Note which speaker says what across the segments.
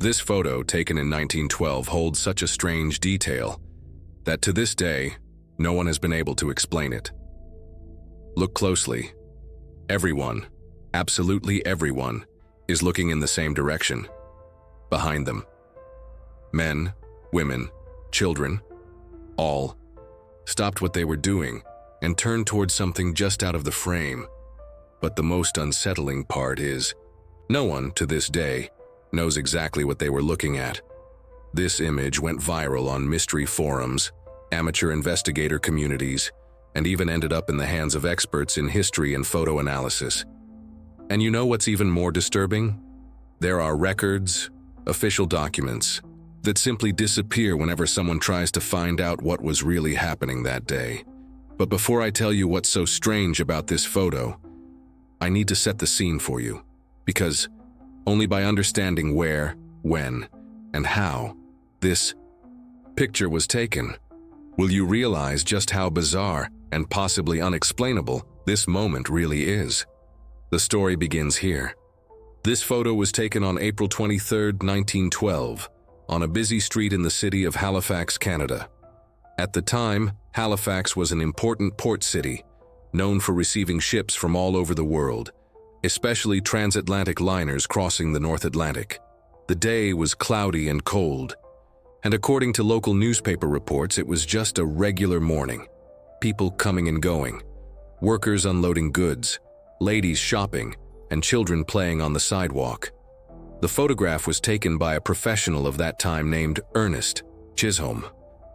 Speaker 1: This photo, taken in 1912, holds such a strange detail that to this day, no one has been able to explain it. Look closely. Everyone, absolutely everyone, is looking in the same direction. Behind them. Men, women, children, all stopped what they were doing and turned towards something just out of the frame. But the most unsettling part is, no one, to this day, knows exactly what they were looking at. This image went viral on mystery forums, amateur investigator communities, and even ended up in the hands of experts in history and photo analysis. And you know what's even more disturbing? There are records, official documents, that simply disappear whenever someone tries to find out what was really happening that day. But before I tell you what's so strange about this photo, I need to set the scene for you, because only by understanding where, when, and how this picture was taken, will you realize just how bizarre and possibly unexplainable this moment really is. The story begins here. This photo was taken on April 23, 1912, on a busy street in the city of Halifax, Canada. At the time, Halifax was an important port city, known for receiving ships from all over the world, especially transatlantic liners crossing the North Atlantic. The day was cloudy and cold, and according to local newspaper reports, it was just a regular morning. People coming and going, workers unloading goods, ladies shopping, and children playing on the sidewalk. The photograph was taken by a professional of that time named Ernest Chisholm,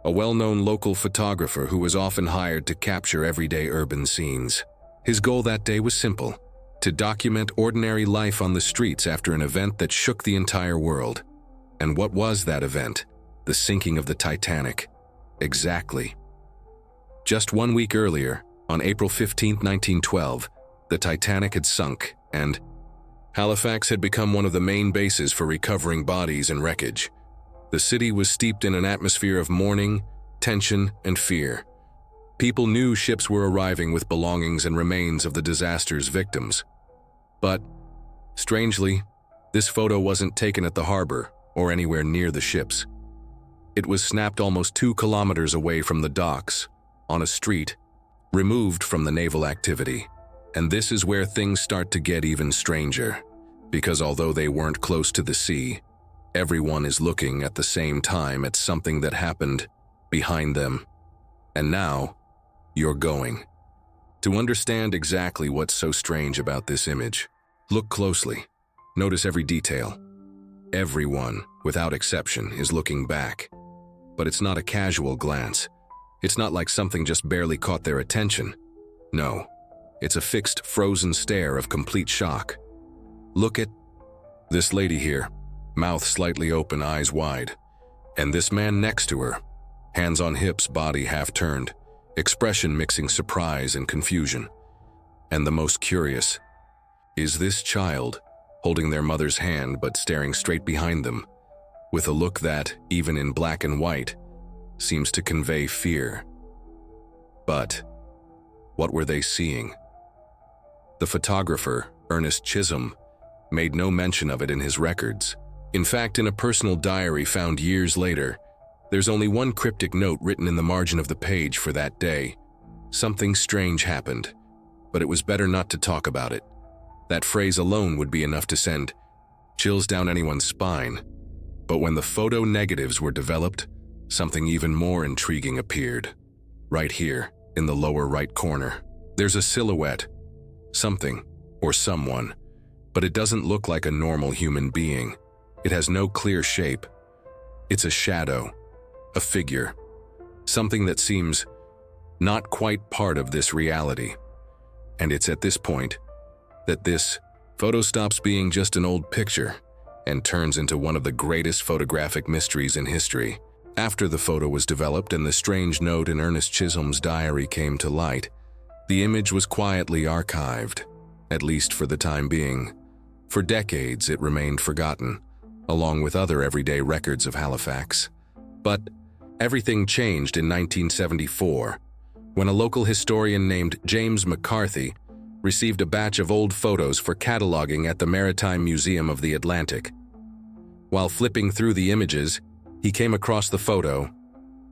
Speaker 1: a well-known local photographer who was often hired to capture everyday urban scenes. His goal that day was simple: to document ordinary life on the streets after an event that shook the entire world. And what was that event? The sinking of the Titanic. Exactly. Just 1 week earlier, on April 15, 1912, the Titanic had sunk, and Halifax had become one of the main bases for recovering bodies and wreckage. The city was steeped in an atmosphere of mourning, tension, and fear. People knew ships were arriving with belongings and remains of the disaster's victims. But, strangely, this photo wasn't taken at the harbor or anywhere near the ships. It was snapped almost 2 kilometers away from the docks, on a street, removed from the naval activity. And this is where things start to get even stranger, because although they weren't close to the sea, everyone is looking at the same time at something that happened behind them. And now, you're going. To understand exactly what's so strange about this image, look closely. Notice every detail. Everyone, without exception, is looking back. But it's not a casual glance. It's not like something just barely caught their attention. No. It's a fixed, frozen stare of complete shock. Look at this lady here, mouth slightly open, eyes wide. And this man next to her, hands on hips, body half turned, expression mixing surprise and confusion. And the most curious is this child, holding their mother's hand but staring straight behind them, with a look that, even in black and white, seems to convey fear. But what were they seeing? The photographer, Ernest Chisholm, made no mention of it in his records. In fact, in a personal diary found years later, there's only one cryptic note written in the margin of the page for that day. Something strange happened, but it was better not to talk about it. That phrase alone would be enough to send chills down anyone's spine. But when the photo negatives were developed, something even more intriguing appeared. Right here, in the lower right corner, there's a silhouette. Something, or someone, but it doesn't look like a normal human being. It has no clear shape. It's a shadow, a figure, something that seems not quite part of this reality. And it's at this point that this photo stops being just an old picture and turns into one of the greatest photographic mysteries in history. After the photo was developed and the strange note in Ernest Chisholm's diary came to light, the image was quietly archived, at least for the time being. For decades, it remained forgotten, along with other everyday records of Halifax. But everything changed in 1974, when a local historian named James McCarthy received a batch of old photos for cataloging at the Maritime Museum of the Atlantic. While flipping through the images, he came across the photo,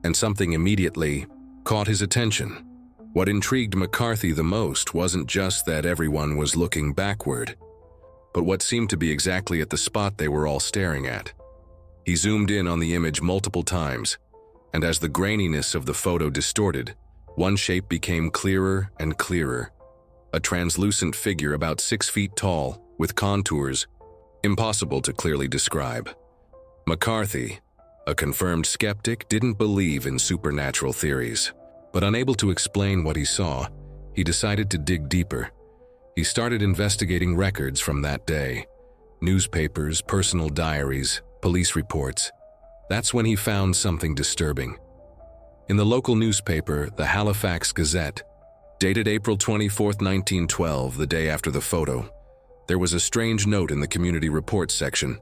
Speaker 1: and something immediately caught his attention. What intrigued McCarthy the most wasn't just that everyone was looking backward, but what seemed to be exactly at the spot they were all staring at. He zoomed in on the image multiple times, and as the graininess of the photo distorted, one shape became clearer and clearer. A translucent figure about 6 feet tall, with contours impossible to clearly describe. McCarthy, a confirmed skeptic, didn't believe in supernatural theories, but unable to explain what he saw, he decided to dig deeper. He started investigating records from that day: newspapers, personal diaries, police reports. That's when he found something disturbing. In the local newspaper, the Halifax Gazette, dated April 24, 1912, the day after the photo, there was a strange note in the community reports section.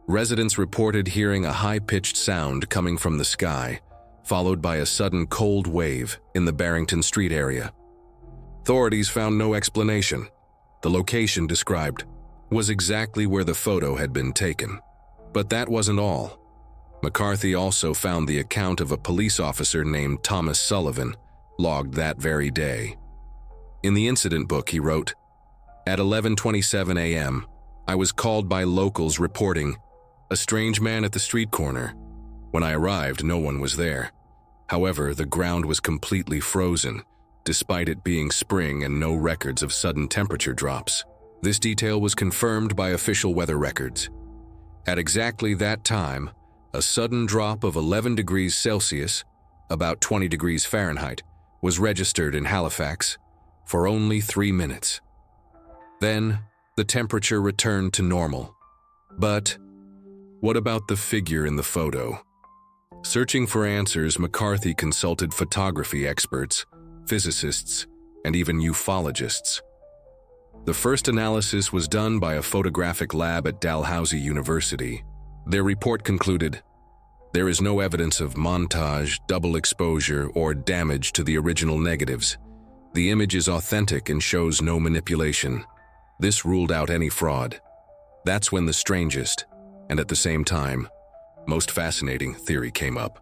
Speaker 1: Residents reported hearing a high-pitched sound coming from the sky, followed by a sudden cold wave in the Barrington Street area. Authorities found no explanation. The location described was exactly where the photo had been taken. But that wasn't all. McCarthy also found the account of a police officer named Thomas Sullivan, logged that very day. In the incident book, he wrote, "At 11:27 a.m., I was called by locals reporting a strange man at the street corner. When I arrived, no one was there. However, the ground was completely frozen, despite it being spring and no records of sudden temperature drops. This detail was confirmed by official weather records. At exactly that time, a sudden drop of 11 degrees Celsius, about 20 degrees Fahrenheit, was registered in Halifax for only 3 minutes. Then, the temperature returned to normal. But what about the figure in the photo? Searching for answers, McCarthy consulted photography experts, physicists, and even ufologists. The first analysis was done by a photographic lab at Dalhousie University. Their report concluded, there is no evidence of montage, double exposure, or damage to the original negatives. The image is authentic and shows no manipulation. This ruled out any fraud. That's when the strangest, and at the same time, most fascinating theory came up.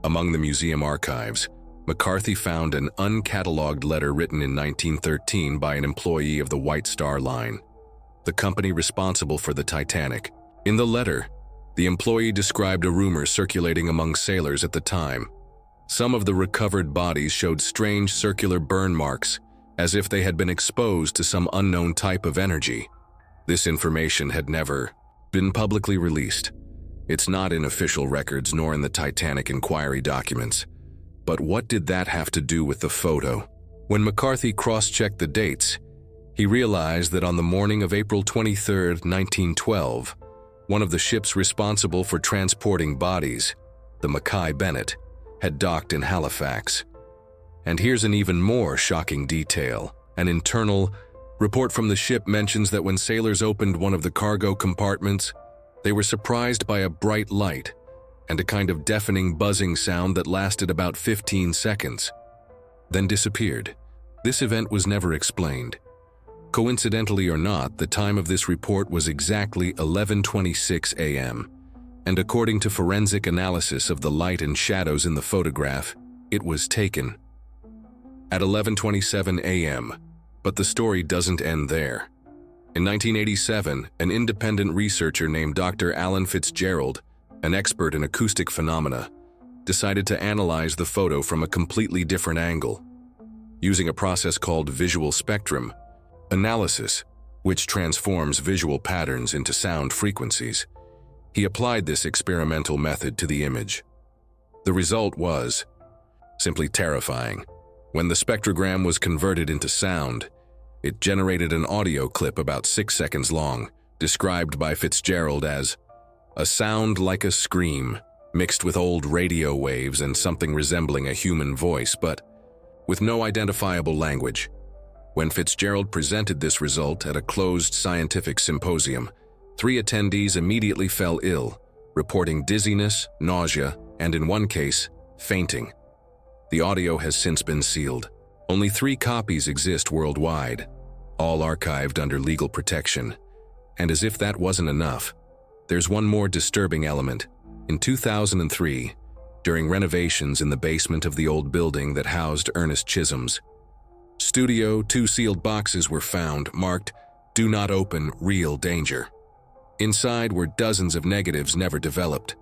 Speaker 1: Among the museum archives, McCarthy found an uncatalogued letter written in 1913 by an employee of the White Star Line, the company responsible for the Titanic. In the letter, the employee described a rumor circulating among sailors at the time. Some of the recovered bodies showed strange circular burn marks, as if they had been exposed to some unknown type of energy. This information had never been publicly released. It's not in official records nor in the Titanic inquiry documents. But what did that have to do with the photo? When McCarthy cross-checked the dates, he realized that on the morning of April 23, 1912, one of the ships responsible for transporting bodies, the Mackay Bennett, had docked in Halifax. And here's an even more shocking detail. An internal report from the ship mentions that when sailors opened one of the cargo compartments, they were surprised by a bright light and a kind of deafening buzzing sound that lasted about 15 seconds, then disappeared. This event was never explained. Coincidentally or not, the time of this report was exactly 11:26 a.m., and according to forensic analysis of the light and shadows in the photograph, it was taken at 11:27 a.m. But the story doesn't end there. In 1987, an independent researcher named Dr. Alan Fitzgerald, an expert in acoustic phenomena, decided to analyze the photo from a completely different angle. Using a process called visual spectrum analysis, which transforms visual patterns into sound frequencies, he applied this experimental method to the image. The result was simply terrifying. When the spectrogram was converted into sound, it generated an audio clip about 6 seconds long, described by Fitzgerald as a sound like a scream, mixed with old radio waves and something resembling a human voice, but with no identifiable language. When Fitzgerald presented this result at a closed scientific symposium, 3 attendees immediately fell ill, reporting dizziness, nausea, and in one case, fainting. The audio has since been sealed. Only 3 copies exist worldwide, all archived under legal protection. And as if that wasn't enough, There's one more disturbing element. In 2003, during renovations in the basement of the old building that housed Ernest Chisholm's studio, 2 sealed boxes were found, marked, "Do not open, real danger." Inside were dozens of negatives never developed.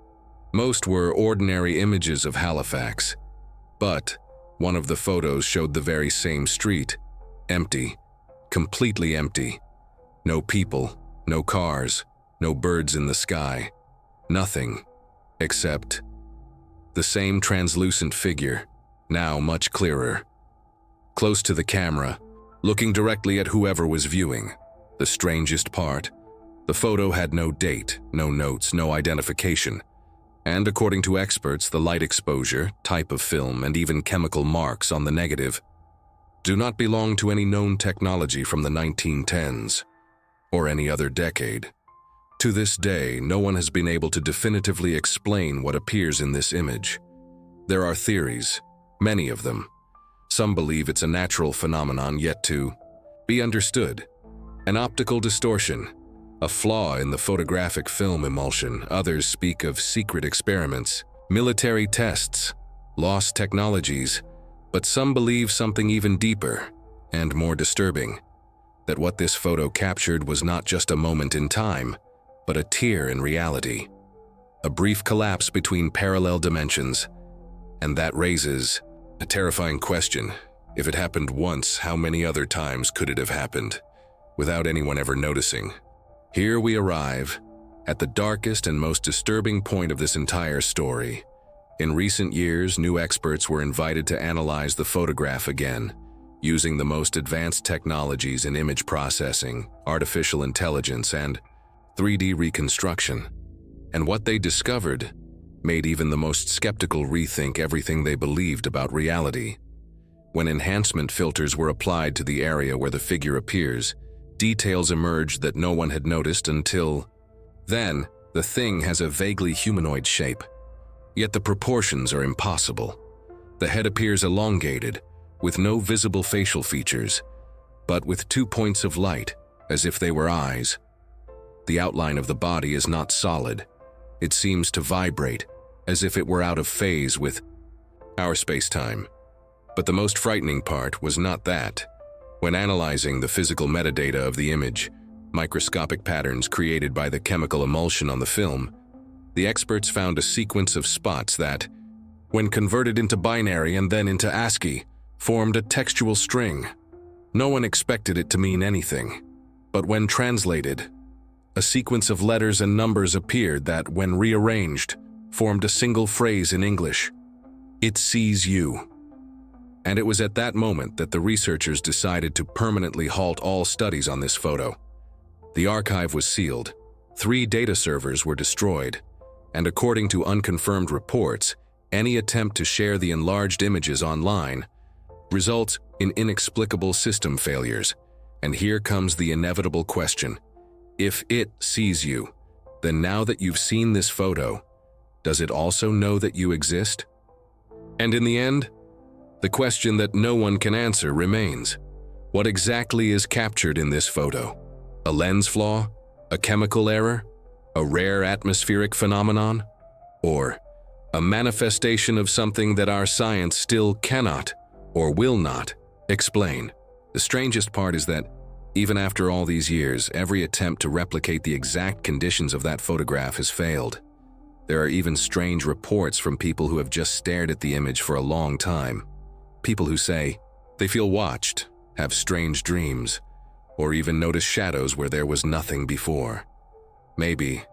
Speaker 1: Most were ordinary images of Halifax. But one of the photos showed the very same street, empty, completely empty. No people, no cars, no birds in the sky. Nothing, except the same translucent figure, now much clearer. Close to the camera, looking directly at whoever was viewing. The strangest part, the photo had no date, no notes, no identification. And according to experts, the light exposure, type of film, and even chemical marks on the negative do not belong to any known technology from the 1910s or any other decade. To this day, no one has been able to definitively explain what appears in this image. There are theories, many of them. Some believe it's a natural phenomenon yet to be understood. An optical distortion, a flaw in the photographic film emulsion. Others speak of secret experiments, military tests, lost technologies, but some believe something even deeper and more disturbing, that what this photo captured was not just a moment in time, but a tear in reality, a brief collapse between parallel dimensions. And that raises a terrifying question. If it happened once, how many other times could it have happened without anyone ever noticing? Here we arrive at the darkest and most disturbing point of this entire story. In recent years, new experts were invited to analyze the photograph again, using the most advanced technologies in image processing, artificial intelligence, and 3D reconstruction. And what they discovered made even the most skeptical rethink everything they believed about reality. When enhancement filters were applied to the area where the figure appears, details emerged that no one had noticed until then. The thing has a vaguely humanoid shape, yet the proportions are impossible. The head appears elongated, with no visible facial features, but with 2 points of light, as if they were eyes. The outline of the body is not solid. It seems to vibrate, as if it were out of phase with our space-time. But the most frightening part was not that. When analyzing the physical metadata of the image, microscopic patterns created by the chemical emulsion on the film, the experts found a sequence of spots that, when converted into binary and then into ASCII, formed a textual string. No one expected it to mean anything, but when translated, a sequence of letters and numbers appeared that, when rearranged, formed a single phrase in English: "It sees you." And it was at that moment that the researchers decided to permanently halt all studies on this photo. The archive was sealed, 3 data servers were destroyed, and according to unconfirmed reports, any attempt to share the enlarged images online results in inexplicable system failures. And here comes the inevitable question. If it sees you, then now that you've seen this photo, does it also know that you exist? And in the end, the question that no one can answer remains. What exactly is captured in this photo? A lens flaw? A chemical error? A rare atmospheric phenomenon? Or a manifestation of something that our science still cannot or will not explain? The strangest part is that even after all these years, every attempt to replicate the exact conditions of that photograph has failed. There are even strange reports from people who have just stared at the image for a long time. People who say they feel watched, have strange dreams, or even notice shadows where there was nothing before. Maybe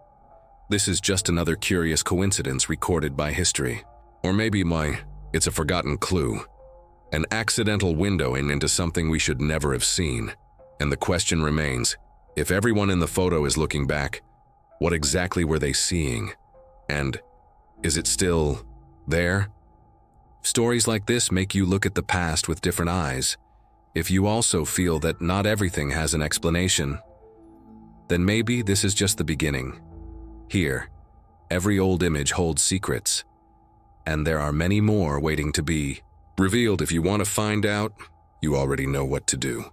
Speaker 1: this is just another curious coincidence recorded by history. Or maybe it's a forgotten clue, an accidental window into something we should never have seen. And the question remains, if everyone in the photo is looking back, what exactly were they seeing? And is it still there? Stories like this make you look at the past with different eyes. If you also feel that not everything has an explanation, then maybe this is just the beginning. Here, every old image holds secrets, and there are many more waiting to be revealed. If you want to find out, you already know what to do.